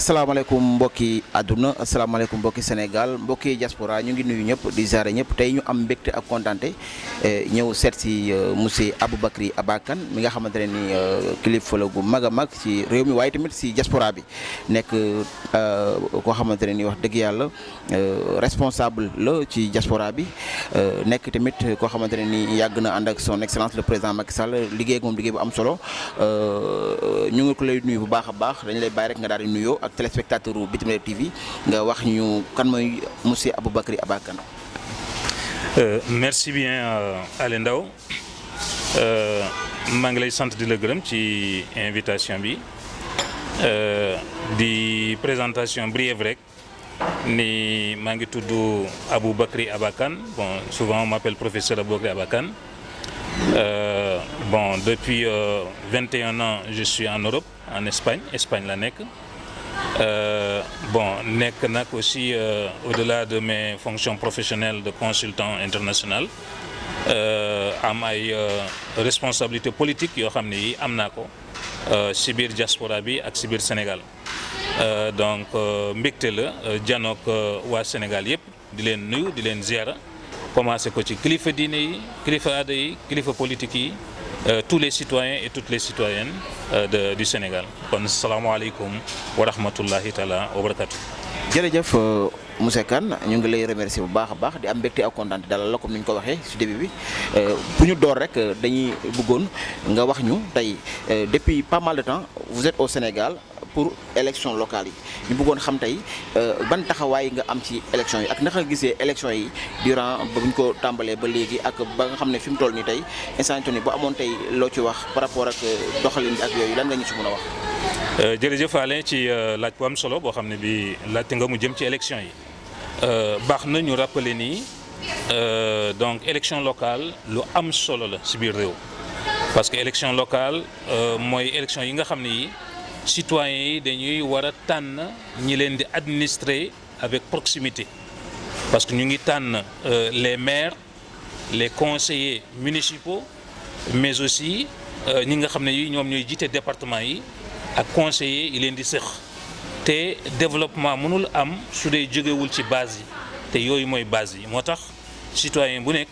asalaamaaleykum mbokki àdduna asalaamaaleykum mbokki Sénégal mbokki diaspora ñu ngi nuyu ñëpp di ziare ñëpp tey ñu am mbégte ak kontaante ñëw seet si monsieur Aboubacry Aba Kane mi nga xamante ne ni kilifa la gu mag a mag ci réew mi waaye tamit si diaspora bi nekk koo xamante ne ni wax dëgg yàlla responsable la ci diaspora bi nekk tamit koo xamante ne ni yàgg na ànd ak son excellence le président Macky Sall liggéey ak moom liggéey bu am solo ñu ngi ko lay nuyu bu baax a baax dañu lay bàyyi rek nga daal di nuyoo ak téléspectateur u Bitim Réew TV nga wax ñu kan mooy monsieur Aboubacry Aba Kane. Merci bien Alé Ndao maa ngi lay sant di la gërëm ci invitation bi di présentation brève rek ni maa ngi tudd Aboubacry Aba Kane bon souvent on m'appelle professeur Aboubacry Aba Kane bon depuis 21 ans je suis en Europe en Espagne la nekk. Bon nekk nag aussi au-delà de mes fonctions professionnelles de consultant international am ay responsabilités politiques yoo xam ne yi am naa ko si biir diaspora bi ak si biir Sénégal donc mbégte la janook waa Sénégal yëpp di leen nuyu di leen ziara commencé ko ci kilifa diine yi kilifa aada yi kilifa politique yi tous les citoyens et toutes les citoyennes du Sénégal kon salaamaaleykum wa rahmatullahi taala wa barakatu. jërëjëf monsieur Kane ñu ngi lay remercier bu baax a baax di am mbégte ak kontaan dalal la comme ni ñu ko waxee ci début bi bu ñu door rek dañuy bëggoon nga wax ñu tey depuis pas mal de temps vous êtes au Sénégal pour élection locale yi ñu bëggoon xam tey ban taxawaay nga am ci élection yi ak naka nga gisee élection yi durant ba bu ñu ko tàmbalee ba léegi ak ba nga xam ne fi mu toll nii tey instant ni bu amoon tey loo ci wax par rapport ak doxalin bi ak yooyu lan nga ñu ci mën a wax. jërëjëf Alain ci laaj bu am solo boo xam ne bi laajte nga mu jëm ci élection yi baax na ñu rappeler nii donc élection locale lu am solo la si biir réew parce que élection locale mooy élection yi nga xam ne yi citoyens yi dañuy war a tànn ñi leen di administrer avec proximité parce que ñu ngi tànn les maires les conseillers municipaux mais aussi ñi nga xam ne yi ñoom ñooy jiite département yi ak conseillers yi leen di sëx te développement mënul am su dee jógewul ci base yi te yooyu mooy base yi moo tax citoyen bu nekk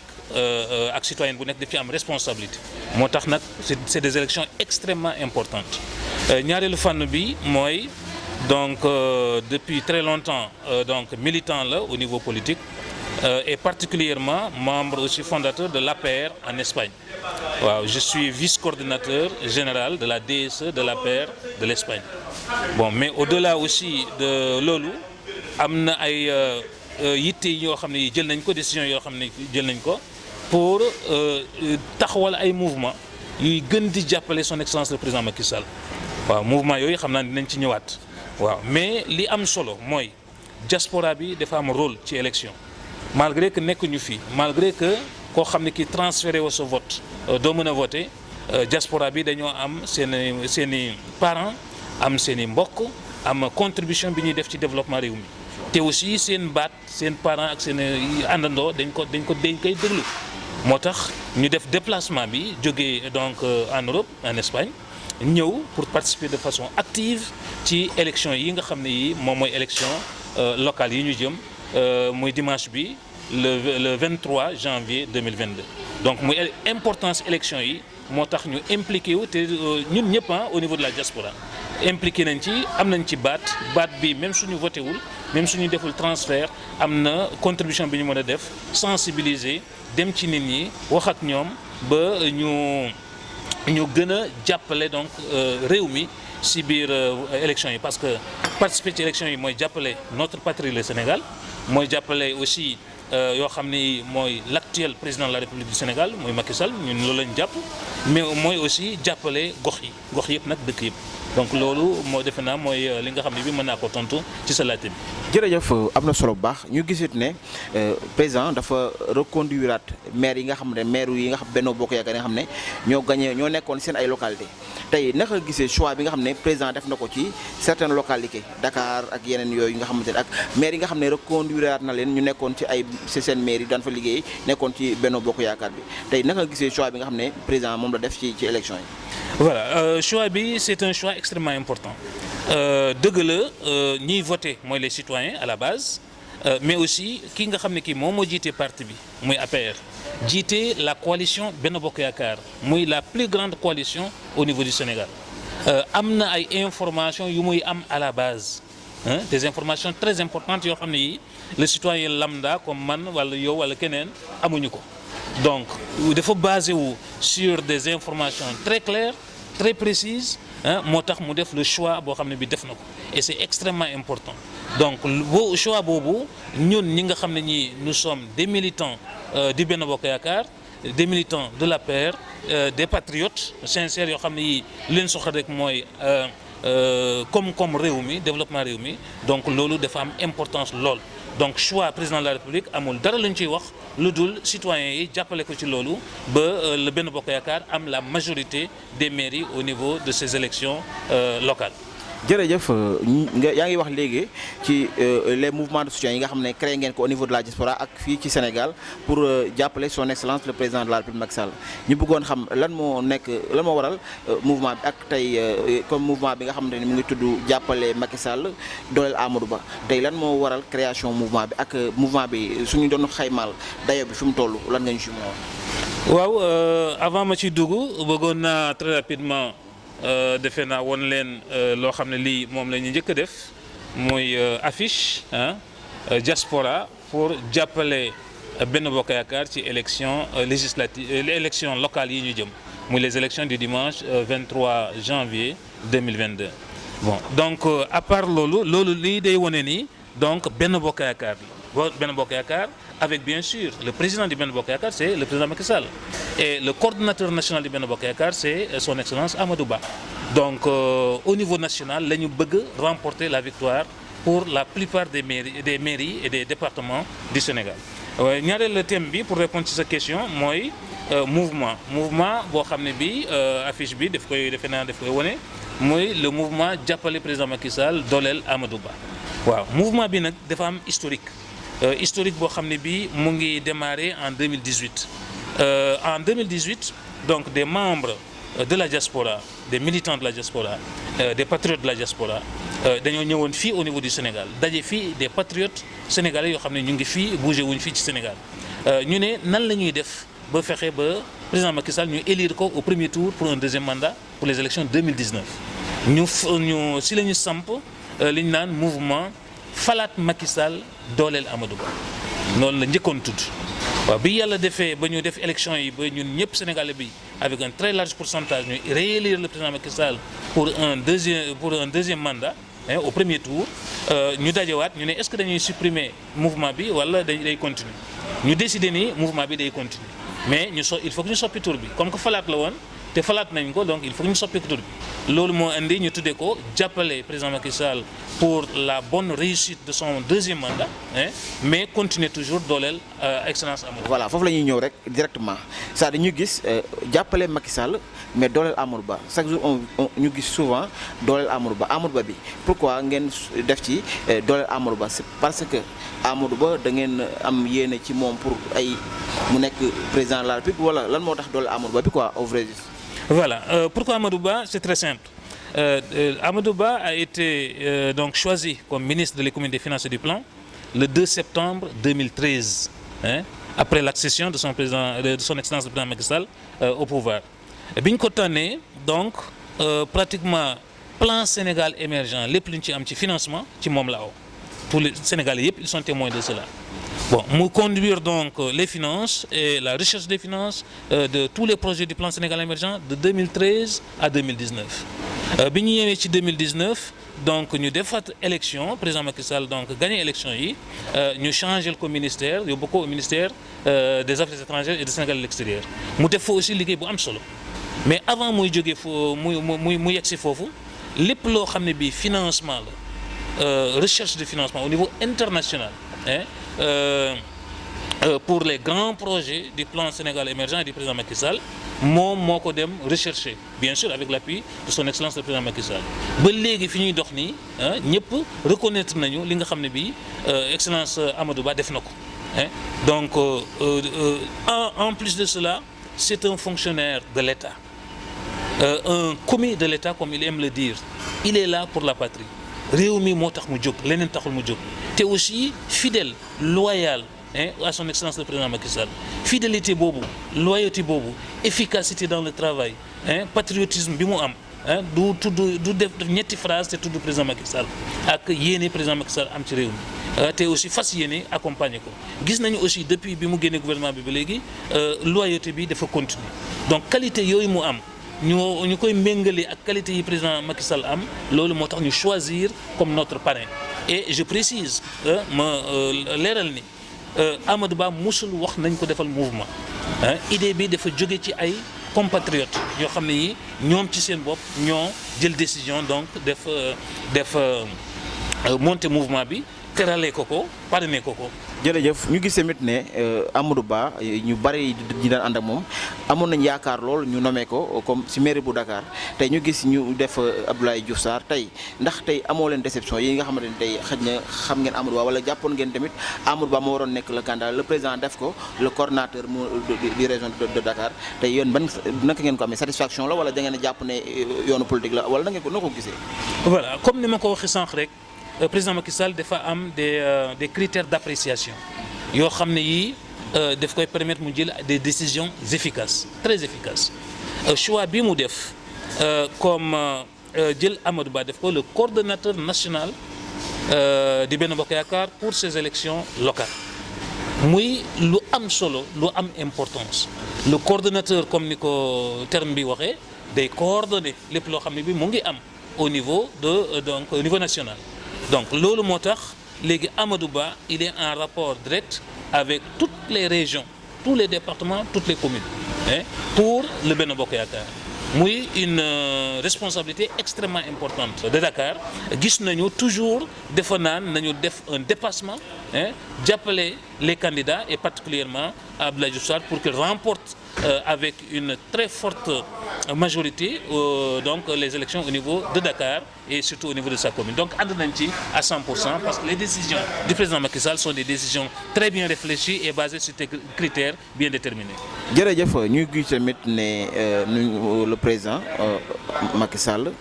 ak citoyenne bu nekk daf ci am responsabilité moo tax nag c'est des élections extrêmement importantes ñaareelu fànn bi mooy donc depuis très longtemps donc militant la au niveau politique et particulièrement membre aussi fondateur de l'APR en Espagne waaw je suis vice-coordinateur général de la DSE de l'APR de l'Espagne bon mais au-delà aussi de loolu am na ay yitte yoo xam ne jël nañ ko décision yoo xam ne jël nañ ko pour taxawal ay mouvement yuy gën di jàppale son excellence le président Macky Sall waaw mouvement yooyu xam naa dinañ ci ñëwaat waaw mais li am solo mooy diaspora bi dafa am rôle ci élection malgré que nekkuñu fii malgré que koo xam ne ki transféré wa sa vote doo mën a voter diaspora bi dañoo am seeni parents am seeni mbokk am contribution bi ñuy def ci développement réew mi te aussi seen baat seen parents ak seen àndandoo dañ koy déglu moo tax ñu def déplacement bi jógee donc en Europe en Espagne ñëw pour participer de façon active ci élection yi nga xam ne yi moom mooy élection locale yi ñu jëm muy dimanche bi le 23 janvier 2022 donc muy importance élection yi moo tax ñu impliqué wu te ñun ñëpp au niveau de la diaspora impliqué nañ ci am nañ ci baat bi même suñu voté wul même suñu deful transfert am na contribution bi ñu mën a def sensibiliser dem ci nit ñi wax ak ñoom ba ñu gën a jàppale donc réew mi si biir élection yi parce que participer ci élection yi mooy jàppale notre patrie le Sénégal mooy jàppale aussi yoo xam ni mooy l'actuel président de la République du Sénégal mooy Macky Sall ñun loolu lañ jàpp mais mooy aussi jàppale gox yëpp nag dëkk yëpp donc loolu moo defe naa mooy li nga xam ne bi mën naa ko tontu ci sa laajte bi. jërëjëf am na solo bu baax ñu gisit ne président dafa reconduiraat maire yi nga xam ne maire yi nga xam Benno Bokk Yaakaar yi nga xam ne ñoo nekkoon seen ay localité tey naka gisee choix bi nga xam ne président def na ko ci certaines localités Dakar ak yeneen yooyu nga xamante ne ak maire yi nga xam ne reconduiraat na leen ñu nekkoon ci ay si seen mairie daan fa liggéey nekkoon ci Benno Bokk Yaakaar bi tey naka nga gisee choix bi nga xam ne président moom la def ci élection yi. Voilà choix bi c'est un choix extrêmement important dëgg la ñiy voté mooy les citoyens à la base mais aussi ki nga xam ne kii moom moo jiite parti bi muy APR jiite la coalition Benno Bokk Yaakaar muy la plus grande coalition au niveau du Sénégal am na ay informations yu muy am à la base des informations très importantes yoo xam ne yi le citoyen lambda comme man wala yow wala keneen amuñu ko donc dafa basé wu sur des informations très claires très précises moo tax mu def le choix boo xam ne bi def na ko et c'est extrêmement important donc boo choix boobu ñun ñi nga xam ne ñi nous sommes des militants du Benno Bokk Yaakaar des militants de l'APR des patriotes sincères yoo xam ne yi leen soxla rek mooy comme réew mi développement réew mi donc loolu dafa am importance lool donc choix président de la République amul dara lu ñu ciy wax lu dul citoyens yi jàppale ko ci loolu ba le Benno Bokk Yaakaar am la majorité des mairies au niveau de ces élections locales. jërëjëf yaa ngi wax léegi ci les mouvements de soutien yi nga xam ne créé ngeen ko au niveau de la diaspora ak fii ci Sénégal pour jàppale son excellence le président de la République Macky Sall ñu bëggoon xam lan moo waral mouvement bi ak tey comme mouvement bi nga xam ne mu ngi tudd jàppale Macky Sall dooleel Amadou Ba tey lan moo waral création mouvement bi ak mouvement bi suñu doon xaymaal dayo bi fi mu toll lan nga ñu si mën a wax. waaw avant ma ci dugg bëggoon naa très rapidement. defe naa woon leen loo xam ne lii moom la ñu njëkk a def muy affiche diaspora pour jàppale Benno Bokk Yaakaar ci élection législative élection locale yi ñu jëm muy les élections du dimanche 23 janvier 2022 bon donc à part loolu lii day wone ni donc Benno Bokk Yaakaar Benno Bokk Yaakaar avec bien sûr le président du Benno Bokk Yaakaar c'est le président Macky Sall et le coordonnateur national du Benno Bokk Yaakaar c'est son excellence Amadou Ba donc au niveau national la ñu bëgg remporter la victoire pour la plupart des mairies et des départements du Sénégal ñaareelu thème bi pour répondre ci sa question mooy mouvement boo xam ne bi affiche bi daf koy wone mooy le mouvement jàppale président Macky Sall dooleel Amadou Ba waaw mouvement bi nag dafa am historique boo xam ne bii mu ngi démarré en 2018 en 2018 donc des membres de la diaspora des militants de la diaspora des patriotes de la diaspora dañoo ñëwoon fii au niveau du Sénégal daje fii des patriotes sénégalais yoo xam ne ñu ngi fii bougé wuñ fii ci Sénégal ñu ne nan la ñuy def ba fexe ba président Macky Sall ñu élire ko au premier tour pour un deuxième mandat pour les élections 2019 ñu si la ñu samp li ñu naan mouvement falaat Macky Sall dooleel Amadou Ba noonu la njëkkoon tudd waaw bi yàlla defee ba ñu def élection yi ba ñun ñëpp Sénégalais bi avec un très large pourcentage ñu réélire le président Macky Sall pour un deuxième mandat au premier tour ñu dajewaat ñu ne est-ce que dañuy supprimer mouvement bi wala day continuer ñu décider ni mouvement bi day continuer mais il faut que ñu soppi tur bi comme que falaat la woon te falaat nañ ko donc il faut que ñu soppi tur bi loolu moo indi ñu tuddee ko jàppale président Macky Sall pour la bonne réussite de son deuxième mandat mais continuer toujours dooleel excellence Amadou. voilà foofu la ñuy ñëw rek directement c'est-à-dire ñu gis jàppale Macky Sall mais dooleel Amadou Ba chaque jour ñu gis souvent dooleel Amadou Ba bi pourquoi ngeen def ci dooleel Amadou Ba c'est parce que Amadou Ba da ngeen am yéene ci moom pour mu nekk président de la République wala lan moo tax dooleel Amadou Ba bi quoi au vrai juste. Voilà pourquoi Amadou Ba c'est très simple Amadou Ba a été donc choisi comme ministre de l'économie des finances et du plan le 2 septembre 2013 après l'accession de son excellence le président Macky Sall au pouvoir bi ñu ko tànnee donc pratiquement plan Sénégal émergent lépp lu ñu ci am ci financement ci moom la aw tous les Sénégalais yëpp ils sont témoins de cela bon mu conduire donc les finances et la recherche des finances de tous les projets du plan Sénégal émergent de 2013 à 2019 bi ñu ñëwee ci 2019 donc ñu defaat élection président Macky Sall donc gagné élection yi ñu changé ko ministère yóbbu ko au ministère des affaires étrangères et du Sénégal à l'extérieur mu def fa aussi liggéey bu am solo mais avant muy jógee mu yegg si foofu lépp loo xam ne bii financement la recherche de financement au niveau international pour les grands projets du plan Sénégal émergent et du président Macky Sall moom moo ko dem rechercher bien sûr avec l'appui de son excellence le président Macky Sall ba léegi fi ñuy dox nii ñëpp reconnaître nañu li nga xam ne bii excellence Amadou Ba def na ko hein. Donc en plus de cela, c'est un fonctionnaire de l'État, un commis de l'État comme il aime le dire. Il est là pour la patrie. réew mi moo tax mu jóg leneen taxul mu jóg te aussi fidèle loyal à son excellence le président Macky Sall. Fidélité boobu loyauté boobu efficacité dans le travail patriotisme bi mu am du tudd du def ñetti phrase te tudd président Macky Sall ak yéene président Macky Sall am ci réew mi te aussi fas yéene accompagner ko. Gis nañu aussi depuis bi mu génnee gouvernement bi ba léegi loyauté bi dafa continuer donc qualité yooyu mu am ñu koy méngale ak qualité yi président Macky Sall am loolu moo tax ñu choisir comme notre parrain. Et je précise ma leeral ni Amadou Ba musul wax nañ ko defal mouvement idée bi dafa jóge ci ay compatriotes yoo xam ne yi ñoom ci seen bopp ñoo jël décision donc def monter mouvement bi terale ko parrainé ko. jërëjëf ñu gis tamit ne Amadou Ba ñu bari ñi daan ànd ak moom amoon nañ yaakaar lool ñu nommé ko comme ci mairie bu Dakar tey ñu gis ñu def Abdoulaye Diouf Sarr tey ndax tey amoo leen déception yi nga xamante ne tey xëj na xam ngeen Amadou Ba wala jàppoon ngeen tamit Amadou Ba moo waroon nekk le candidat le président def ko le coordonnateur di région de Dakar tey yéen ban naka ngeen ko amee satisfaction la wala da ngeen a jàpp ne yoonu politique la wala da ngeen ko noo ko gisee. Voilà comme ni ma ko waxee sànq rek. Président Macky Sall dafa am des critères d'appréciation yoo xam ne yii daf koy permettre mu jël des décisions efficaces très efficaces choix bi mu def comme jël Amadou Ba def ko le coordonnateur national di Benno Bokk Yaakaar pour ces élections locales muy lu am solo lu am importance le coordonnateur comme ni ko terme bi waxee day coordonner lépp loo xam ne bi mu ngi am au niveau donc au niveau national. Donc loolu moo tax léegi Amadou Ba il est en rapport direct avec toutes les régions tous les départements toutes les communes pour le Benno Bokk Yaakaar muy une responsabilité extrêmement importante de Dakar. Gis nañu toujours defa naan nañu def un dépassement jàppale les candidats et particulièrement Abdoulaye Diouf Sarr pour qu'il remporte avec une très forte majorité donc les élections au niveau de Dakar et surtout au niveau de sa commune. Donc ànd nañ ci à 100% parce que les décisions du président Macky Sall sont des décisions très bien réfléchies et basées sur des critères bien déterminés. jërëjëf ñu gis tamit ne le président Macky Sall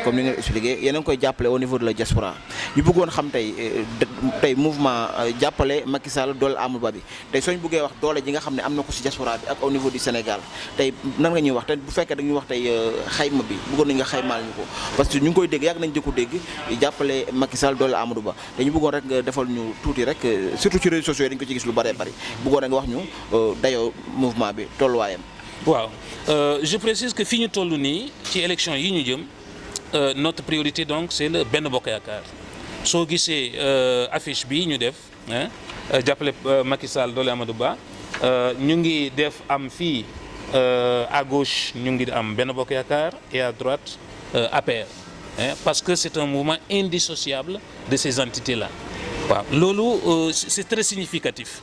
comme ni nga expliqué yéen a ngi koy jàppale au niveau de la diaspora ñu bëggoon xam tey mouvement jàppale Macky Sall doole Amadou Ba bi tey soo ñu bëggee wax doole ji nga xam ne am na ko ci diaspora bi ak au niveau du Sénégal tey nan nga ñuy wax te bu fekkee dañuy wax tey xayma bi bëggoon nañu nga xaymaal ñu ko parce que ñu ngi koy dégg yàgg nañ di ko dégg jàppale Macky Sall doole Amadou Ba te ñu bëggoon rek nga defal ñu tuuti rek surtout ci réseaux sociaux yi dañu ko ci gis lu bëree bëri bëggoon rek nga wax ñu dayoo mouvement bi tolluwaayam. waaw je précise que fi ñu toll nii ci élection yi ñu jëm notre priorité donc c'est le Benno Bokk Yaakaar soo gisee affiche bi ñu def jàppale Macky Sall doole Amadou Ba ñu ngi def am fii à gauche ñu ngi am Benno Bokk Yaakaar et à droite APR parce que c'est un mouvement indissociable de ces entités-là waaw loolu c'est très significatif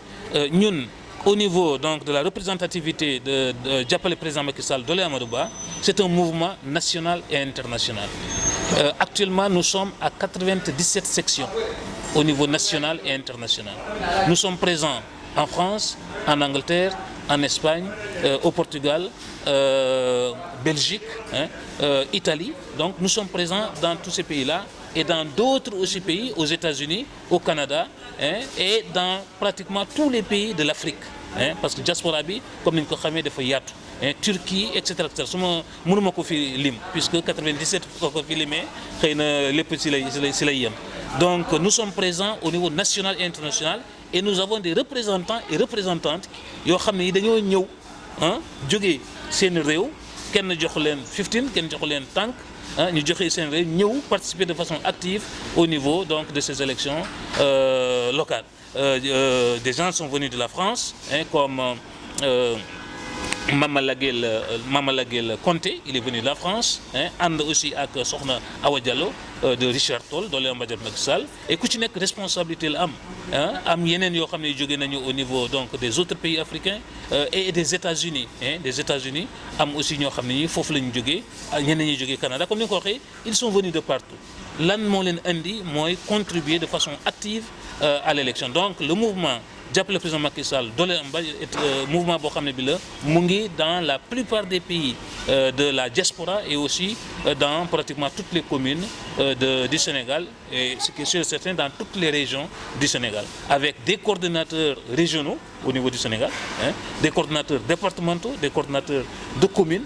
ñun au niveau donc de la représentativité de jàppale président Macky Sall doole Amadou Ba c'est un mouvement national et international actuellement nous sommes à 97 sections au niveau national et international nous sommes présents en France en Angleterre en Espagne au Portugal Belgique Italie donc nous sommes présents dans tous ces pays-là et dans d'autres aussi pays aux États-Unis au Canada et dans pratiquement tous les pays de l'Afrique parce que diaspora bi comme ni ñu ko xamee dafa yaatu Turquie et cetera su ma mënuma ko fi lim puisque 97 ko fi limee xëy na lépp si lay yem donc nous sommes présents au niveau national et international et nous avons des représentants et représentantes yoo xam ne yi dañoo ñëw jógee seen réew kenn joxu leen 15 kenn joxu leen tànk ñu joxe seen réew ñëw participer de façon active au niveau donc de ces élections locales des gens sont venus de la France comme Mama Laguel Conté il est venu de la France ànd aussi ak Soxna Awa Diallo de Richard Toll doole Macky Sall et ku ci nekk responsabilité la am yeneen yoo xam ne jóge nañu au niveau donc des autres pays africains et des États-Unis am aussi ñoo xam ne ñi foofu la ñu jógee ñeneen ñi jógee Canada comme ni nga ko waxee ils sont venus de partout lan moo leen indi mooy contribuer de façon active à l'élection donc le mouvement jàppale président Macky Sall dooleel am ba mouvement boo xam ne bi la mu ngi dans la plupart des pays de la diaspora et aussi dans pratiquement toutes les communes du Sénégal et ce qui est sûr et certain dans toutes les régions du Sénégal avec des coordonnateurs régionaux au niveau du Sénégal, des coordonnateurs départementaux, des coordonnateurs de communes,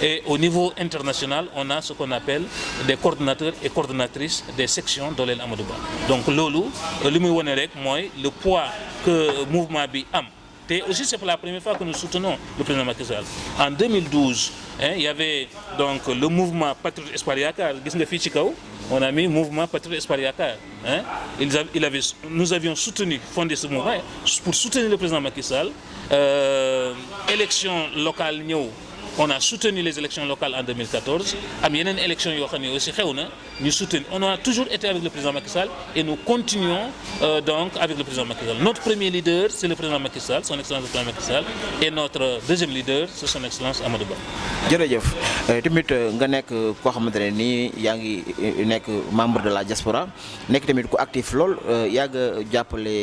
et au niveau international, on a ce qu'on appelle des coordonnateurs et coordonnatrices des sections Dolel Amadou Ba. Donc loolu li muy wane rek mooy le poids que mouvement bi am. Et aussi c'est pour la première fois que nous soutenons le président Macky Sall. En 2012, il y avait donc le mouvement Patriote Espoir Yakar. Gis nga fii ci kaw, on a mis mouvement Patriote Espoir Yakar. Nous avions soutenu, fondé ce mouvement pour soutenir le président Macky Sall. Élection locale ñëw. On a soutenu les élections locales en 2014. Am yeneen élections yoo xam ne aussi xew na ñu soutenir. On a toujours été avec le président Macky Sall et nous continuons donc avec le président Macky Sall. Notre premier leader, c'est le président Macky Sall, son excellence le président Macky Sall, et notre deuxième leader, c'est son excellence Amadou Ba. jërëjëf tamit nga nekk koo xamante ne nii yaa ngi nekk membre de la diaspora nekk tamit ku actif lool yàgg jàppale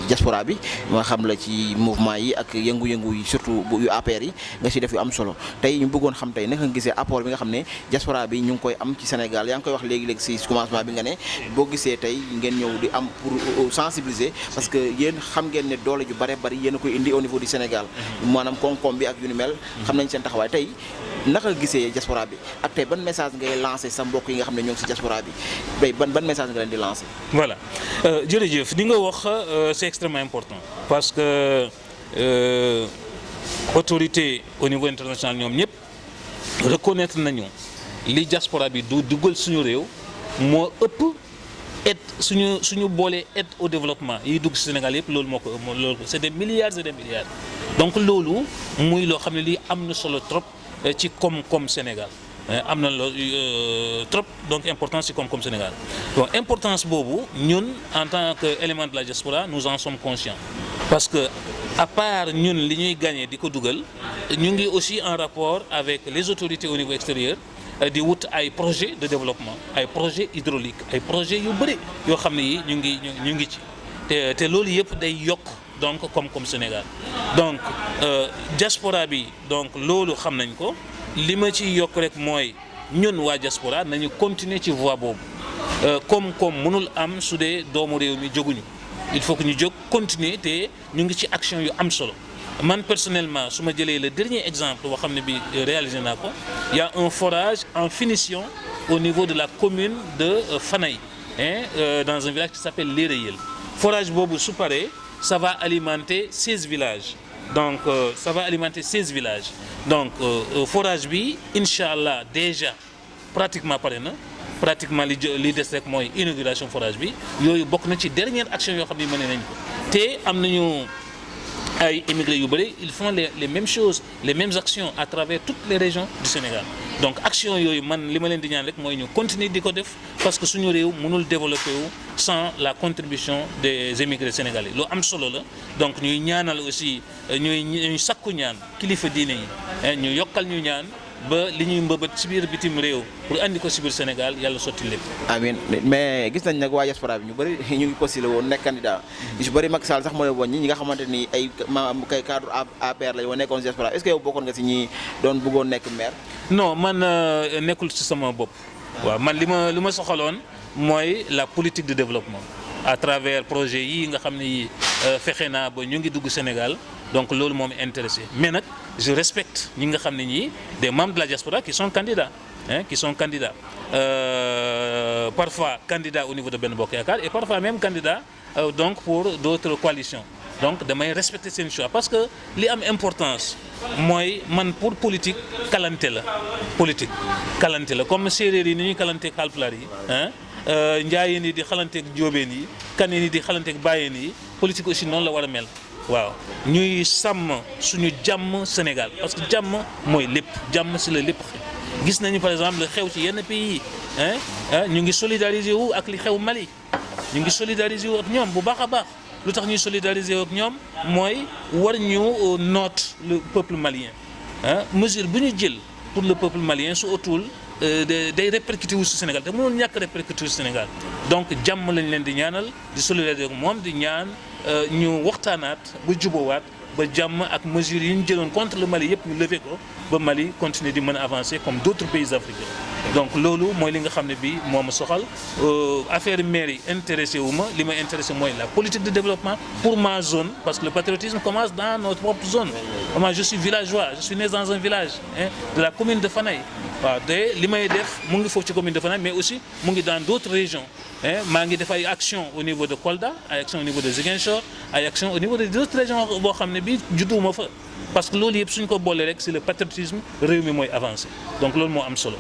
diaspora bi ma xam la ci mouvement yi ak yëngu-yëngu yi surtout yu APR yi nga si def yu am solo tey ñu bëggoon xam tey naka nga gisee apport bi nga xam ne diaspora bi ñu ngi koy am ci Sénégal yaa ngi koy wax léegi-léegi si commencement bi nga ne boo gisee tey ngeen ñëw di am pour sensibiliser parce que yéen xam ngeen ne doole ju bare bari yéen a koy indi au niveau du Sénégal maanaam koom-koom bi ak yu ni mel xam nañ seen taxawaay tey naka gisee diaspora bi ak tey ban message ngay lancé sa mbokk yi nga xam ne ñoo ngi si diaspora bi tey ban message nga leen di lancé. Voilà jërëjëf li nga wax c'est extrêmement important parce que autorité au niveau international ñoom ñëpp reconnaître nañu li diaspora bi du dugal suñu réew moo ëpp aide suñu boolee aide au développement yi dugg si Sénégal yëpp loolu moo ko loolu c'est des milliards et des milliards donc loolu muy loo xam ne lii am na solo trop ci koom-koom Sénégal am na trop donc importance ci koom-koom Sénégal donc importance boobu ñun en tant que élément de la diaspora nous en sommes conscients parce que à part ñun li ñuy gagner di ko dugal ñu ngi aussi en rapport avec les autorités au niveau extérieur di wut ay projets de développement ay projets hydrauliques ay projets yu bëri yoo xam ne yi ñu ngi ci te loolu yëpp day yokk donc koom-koom Sénégal donc diaspora bi donc loolu xam nañ ko li ma ci yokk rek mooy ñun waa diaspora nañu continuer ci voie boobu koom-koom mënul am su dee doomu réew mi jóguñu il faut que ñu jóg continuer te ñu ngi ci action yu am solo man personnellement su ma jëlee le dernier exemple boo xam ne bi réalisé naa ko il y a un forage en finition au niveau de la commune de Fanaye dans un village qui s'appelle Léreyel forage boobu su paree ça va alimenter 16 villages donc ça va alimenter 16 villages donc forage bi incha allah déjà pratiquement pare na pratiquement li des rek mooy inauguration forage bi yooyu bokk na ci dernière action yoo xam ne mën nañ ko te am nañu ay émigrés yu bëri ils font les mêmes choses les mêmes actions à travers toutes les régions du Sénégal donc action yooyu man li ma leen di ñaan rek mooy ñu continuer di ko def parce que suñu réew mënul développer wu sans la contribution des émigrés sénégalais lu am solo la donc ñuy ñaanal aussi ñuy sakku ñaan kilifa diine yi ñu yokkal ñu ñaan ba li ñuy mbëbët ci biir bitim réew pour andi ko ci biir Sénégal yàlla sotti lépp. amiin mais gis nañ nag waa diaspora bi ñu bëri ñu ngi postulé woon nekk candidat yu bëri Macky Sall sax moo leen woon ñi nga xamante ni ay kay cadre APR la ñu nekkoon diaspora est-ce que yow bokkoon nga ci ñi doon bëggoon nekk maire. non man nekkul ci sama bopp. waaw man li ma soxaloon mooy la politique de développement à travers projet yi nga xam ne yi fexe naa ba ñu ngi dugg Sénégal donc loolu moo ma intéressé mais nag je respecte ñi nga xam ne ñii des membres de la diaspora qui sont candidats parfois candidats au niveau de Benno Bokk Yaakaar et parfois même candidats donc pour d'autres coalitions donc damay respecter seen choix parce que li am importance mooy man pour politique kalante la comme séeréer yi ni ñuy kalanteeg Haalpulaar yi njaayeen yi di xalanteeg jóobeen yi kaneen yi di xalanteeg bàyyeen yi politique aussi noonu la war a mel waaw ñuy sàmm suñu jàmm Sénégal parce que jàmm mooy lépp jàmm si la lépp gis nañu par exemple li xew ci yenn pays yi ñu ngi solidariser wu ak li xew Mali ñu ngi solidariser wu ak ñoom bu baax a baax lu tax ñuy solidariser wu ak ñoom mooy war ñu noot le peuple malien mesure bu ñu jël pour le peuple malien su otul day répercuté wu si Sénégal te mënoon ñàkk répercuté wu si Sénégal donc jàmm lañ leen di ñaanal di solidarité moom di ñaan ñu waxtaanaat ba jubóowaat ba jàmm ak mesures yi ñu jëloon contre le Mali yëpp ñu levé ko ba Mali continuer di mën a avancer comme d'autres pays africains donc loolu mooy li nga xam ne bii moo ma soxal affaire mairie intéressé wu ma li ma intéressé mooy la politique de développement pour ma zone parce que le patriotisme commence dans notre propre zone. Moi je suis villageois, je suis né dans un village de la commune de Fanaye waaw te li may def mu ngi foofu ci commune de Fanaye mais aussi mu ngi dans d'autres régions maa ngi def ay actions au niveau de Kolda ay actions au niveau de Ziguinchor ay actions au niveau de d'autres régions boo xam ne bii judduwuma fa parce que loolu yëpp suñ ko boolee rek c'est le patriotisme réew mi mooy avancer donc loolu moo am solo.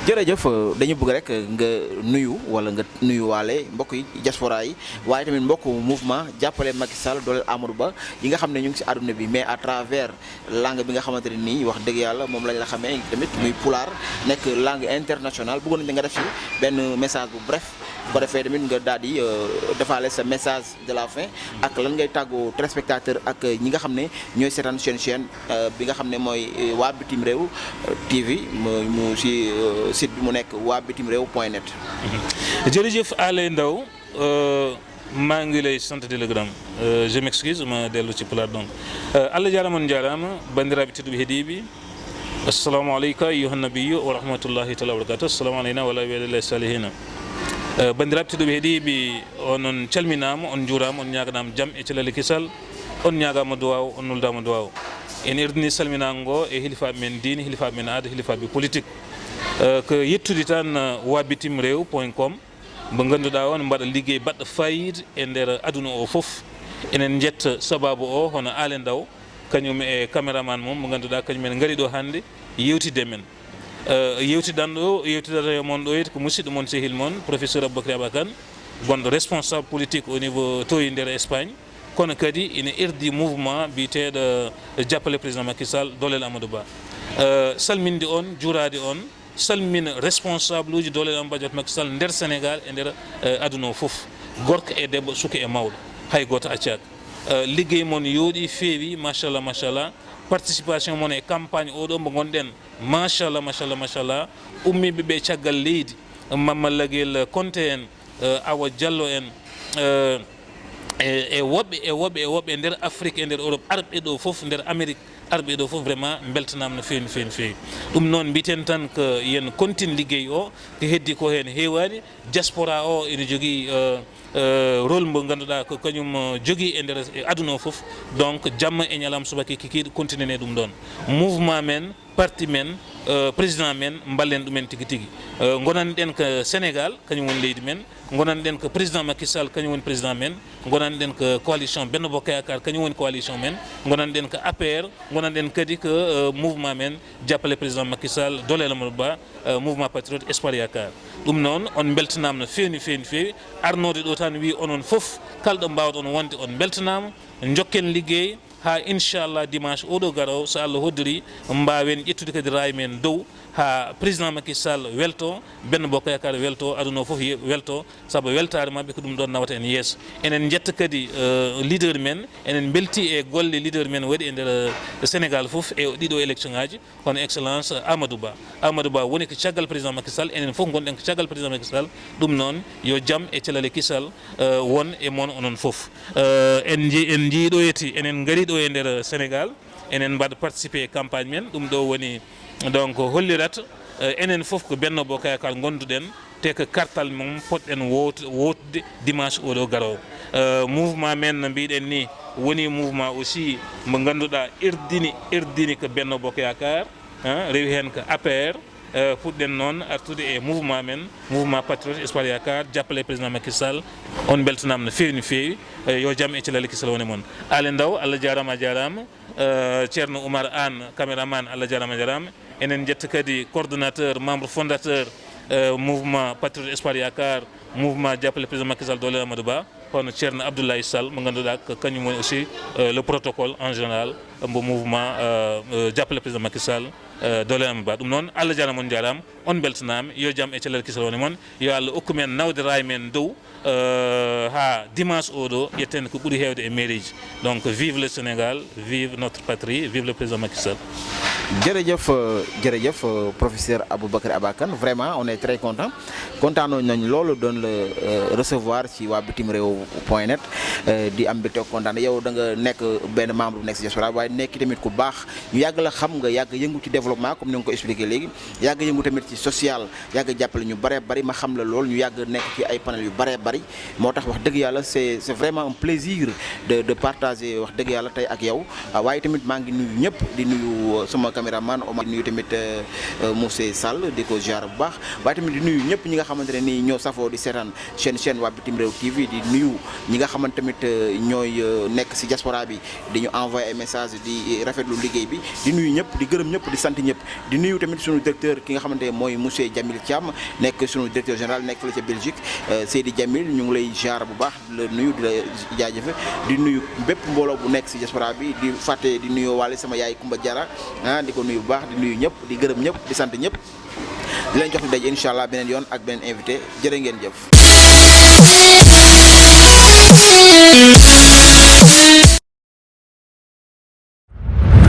jërëjëf dañu bëgg rek nga nuyu wala nga nuyuwaale mbokk yi diaspora yi waaye tamit mbokk mouvement jàppale Macky Sall dooleel Amadou Ba yi nga xam ne ñu ngi ci àdduna bi mais à travers langue bi nga xamante ne nii wax dëgg yàlla moom lañ la xamee tamit muy pulaar nekk langue internationale bëggoon nañ nga def ci benn message bu bref bu ko defee tamit nga daal di defaale sa message de la fin ak lan ngay tàggoo téléspectateur ak ñi nga xam ne ñooy seetaan seen chaîne bi nga xam ne mooy waa bitim réew TV mu ci site bi mu nekk waa bitim réew point net. jërëjëf Alé Ndao maa ngi lay sant di la gërëm je m'excuse ma dellu ci pulaar donc Allah jaaraama on jaaraama bandiraɓe tedduɓe heeɗiɓe assalamu aleyka ayyuha nabiyyu wa rahmatullahi taala wa barakatuh assalamu aleyna wa ala ibadillahi salihina bandiraɓe tedduɓe heeɗiɓe onon calminama on juurama on ñaganama jaam e calal kisal on ñagama duwaw on noldama duwaw en erdini salminago ngo e hilifaɓe men diine hilifaɓe men aada hilifaɓe politique ko yettude tan waa bitim réew point com mo ngannduɗaa on mbaɗa liggey baɗɗo fayida e ndeer aduna o fof enen jetta sababu o hono Alé Ndao kañum e caméraman mum mo ngannduɗaa kañumen ngari ɗo hannde yewtidde men yewtidata e moon ɗo yeyde ko musidɗo moon sehil moon professeur Aboubacry Abakane gonɗo responsable politique au niveau to e ndeer Espagne kono kadi ina erdi mouvement biyeteɗo jappale président Macky Sall doolel Amadou Ba salminde on juurade on salmina responsable uji doolel Amadou Ba Macky Sall nder Sénégal e nder aduna o fof gorko e debbo suka e mawɗo hay goto accaka liggey moon yooɗi feewi machallah participation moon e campagne oɗo mo gonɗen machallah ummiɓe ɓe caggal leydi Mamadou Laguel Konté en Awa Diallo en e woɓɓe e nder Afrique e nder Europe arɓe ɗo fof nder Amérique arɓe ɗo fof vraiment beltanama no feewi ɗum noon mbiten tan ko yen continue liggey o ko heddi ko hen heewani diaspora o ene jogui rôle mo ngannduɗaa ko kañum jogii e ndeer aduna o fof donc jamma e ñalam subaka kikiiɗo continue ɗum ɗon mouvement men parti men président men mballen ɗumen tigi tigi gonanɗen ko Sénégal kañum woni leydi men gonanɗen ko président Macky Sall kañum woni président men gonanɗen ko coalition Benno Bokk Yakaar kañum woni coalition men gonanɗen ko APR gonanɗen kadi ko mouvement men jappale président Macky Sall doolel Amadou Ba mouvement patriote espoir yakar ɗum noon on beltanama no feewi arnode ɗo tan wi onon fof kalɗo mbawɗon wonde on beltanama jokken liggey ha inchallah dimanche oɗo garowo so Allah hoddiri mbawen ƴettude kadi raay men dow ha président Macky Sall welto Benno Bokk Yakaar welto aduna o fof welto saabu weltare mabɓe ko ɗum ɗon nawata en yeeso enen jetta kadi leader men enen belti e golle leader men waɗi e nder Sénégal fof e ɗiɗo élection ngaji hono excellence Amadou Ba woni ko caggal président Macky Sall enen fof gonɗen ko caggal président Macky Sall ɗum noon yo jaam e calale kisal won e moon onon fof en jiiɗo yeti enen gari ɗo e nder Sénégal enen mbaɗa participer e campagne men ɗum ɗo woni donc hollirat enen fof ko Benno Bokk Yakaar gonduɗen te ko kartal mum poɗɗen wotde dimanche oɗo garowo mouvement men no mbiɗen ni woni mouvement aussi mo ganduɗa erdini ko Benno Bokk Yakaar rewi hen ko APR puɗɗen noon artude e mouvement men mouvement patriote espoir yakar jappale président Macky Sall on beltanama no feewi yo jaam e calal kisal woni moon Alé Ndao Allah jarama ceerno Oumar Anne caméraman Allah jarama enen jetta kadi coordonnateur membre fondateur mouvement patriote espoir yakar mouvement jappale président Macky Sall doolel Amadou Ba hono ceerno Abdoulaye Sall mo ganduɗa ko kañum woni aussi le protocole en général mbo mouvement jappale président Macky Sall doolel Amadou Ba ɗum noon Allah jarama on jarama on beltanama yo jaam e calal kisal woni moon yo Allah hokku men nawde raay men dow ha dimanche oɗo ƴetten ko ɓuuri hewde e mairie ji donc vive le Sénégal vive notre patrie vive le président Macky Sall jërëjëf professeur Aboubacry Abakan vraiment on est très content nañ loolu doon la recevoir ci waa bitim réew point net di am mbégte kontaan yow da nga nekk benn membre bu nekk si diaspora waaye nekk tamit ku baax ñu yàgg la xam nga yàgg yëngu ci développement comme ni nga ko expliqué léegi yàgg yëngu tamit ci social yàgg jàppale ñu bëree bëri ma xam la lool ñu yàgg nekk ci ay panel yu bëree bëri moo tax wax dëgg yàlla c'est vraiment un plaisir de partager wax dëgg yàlla tey ak yow waaye tamit maa ngi nuyu ñëpp di nuyu sama caméraman Omar di nuyu tamit Moussé Sall di ko ziar bu baax waaye tamit di nuyu ñëpp ñi nga xamante ne nii ñoo safoo di seetaan chaîne waa bitim réew TV di nuyu ñi nga xamante tamit ñooy nekk si diaspora bi di ñu envoyé ay message di rafetlu liggéey bi di nuyu ñëpp di gërëm ñëpp di sant ñëpp di nuyu tamit suñu directeur ki nga xamante ne mooy monsieur Jamil Thiam nekk suñu directeur général nekk la ca Belgique Seydi Jamil ñu ngi lay ziar bu baax di la nuyu di la jaajëfe di nuyu bépp mbooloo bu nekk si diaspora bi di fàtte di nuyu waale sama yaay Kumba Jara di ko nuyu bu baax di nuyu ñëpp di gërëm ñëpp di sant ñëpp di leen jox di daje incha allah beneen yoon ak beneen invité jërë ngeen jëf.